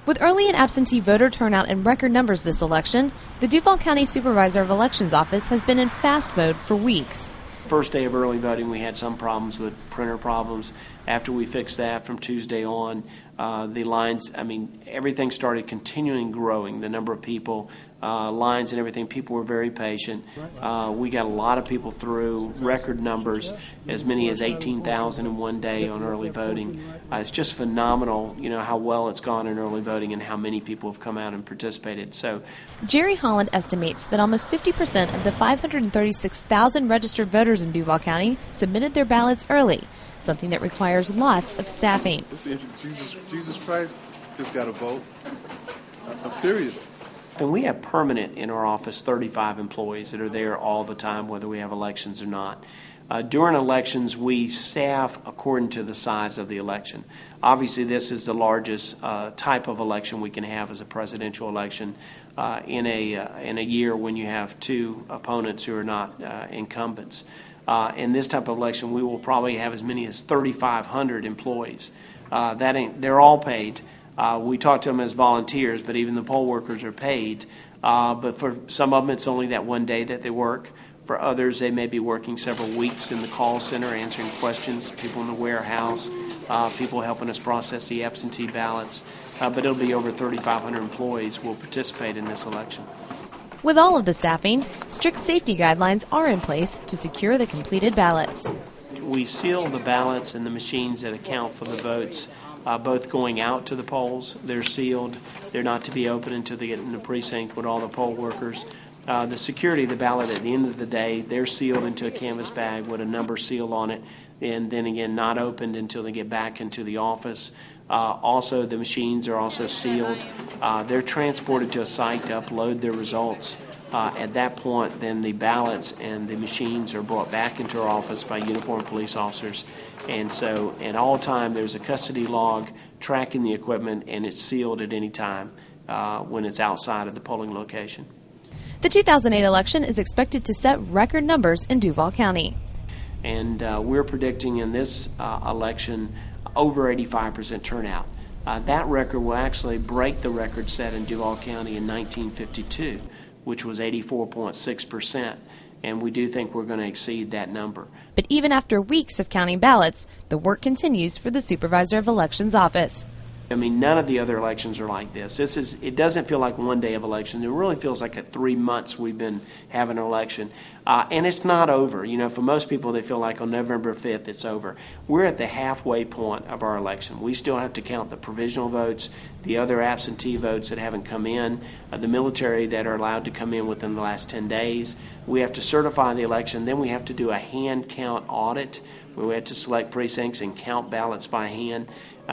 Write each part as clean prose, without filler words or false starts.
With early and absentee voter turnout in record numbers this election, the Duval County Supervisor of Elections office has been in fast mode for weeks. First day of early voting, we had some problems with printer problems. After we fixed that from Tuesday on, the lines, everything started continuing growing. The number of people, lines and everything, people were very patient. We got a lot of people through, record numbers, as many as 18,000 in one day on early voting. It's just phenomenal, how well it's gone in early voting and how many people have come out and participated. So, Jerry Holland estimates that almost 50% of the 536,000 registered voters in Duval County submitted their ballots early, something that requires lots of staffing. Jesus Christ just got to vote. I'm serious. And we have permanent in our office 35 employees that are there all the time, whether we have elections or not. During elections, we staff according to the size of the election. Obviously, this is the largest type of election we can have as a presidential election in a year when you have two opponents who are not incumbents. In this type of election, we will probably have as many as 3,500 employees. They're all paid. We talk to them as volunteers, but even the poll workers are paid. But for some of them, it's only that one day that they work. For others, they may be working several weeks in the call center answering questions, people in the warehouse, people helping us process the absentee ballots. But it'll be over 3,500 employees will participate in this election. With all of the staffing, strict safety guidelines are in place to secure the completed ballots. We seal the ballots and the machines that account for the votes, both going out to the polls. They're sealed. They're not to be opened until they get in the precinct with all the poll workers. The security of the ballot at the end of the day, they're sealed into a canvas bag with a number seal on it, and then again not opened until they get back into the office. Also, the machines are also sealed. They're transported to a site to upload their results. At that point, then the ballots and the machines are brought back into our office by uniformed police officers. And so at all time, there's a custody log tracking the equipment, and it's sealed at any time when it's outside of the polling location. The 2008 election is expected to set record numbers in Duval County. And we're predicting in this election over 85% turnout. That record will actually break the record set in Duval County in 1952, which was 84.6%. And we do think we're going to exceed that number. But even after weeks of counting ballots, the work continues for the Supervisor of Elections office. None of the other elections are like this. It doesn't feel like one day of election. It really feels like 3 months we've been having an election. And it's not over. For most people, they feel like on November 5th it's over. We're at the halfway point of our election. We still have to count the provisional votes, the other absentee votes that haven't come in, the military that are allowed to come in within the last 10 days. We have to certify the election. Then we have to do a hand count audit where we have to select precincts and count ballots by hand.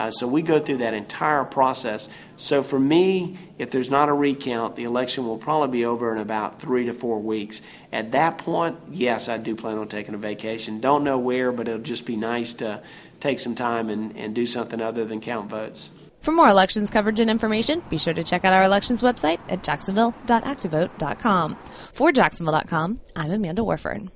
So we go through that entire process. So for me, if there's not a recount, the election will probably be over in about 3 to 4 weeks. At that point, yes, I do plan on taking a vacation. Don't know where, but it'll just be nice to take some time and do something other than count votes. For more elections coverage and information, be sure to check out our elections website at jacksonville.activote.com. For Jacksonville.com, I'm Amanda Warford.